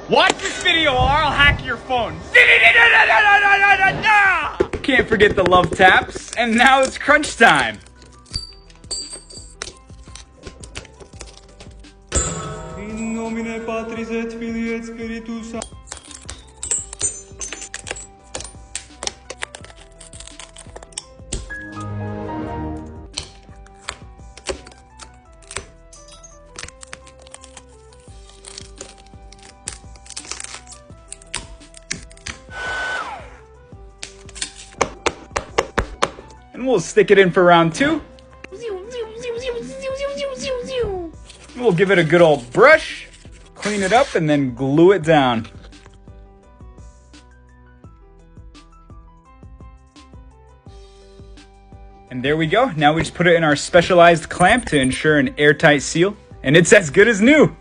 Watch this video or I'll hack your phone. Can't forget the love taps, and now it's crunch time. In nomine Patris et Filii et Spiritus Sancti. And we'll stick it in for round 2. We'll give it a good old brush, clean it up, and then glue it down. And there we go. Now we just put it in our specialized clamp to ensure an airtight seal, and it's as good as new.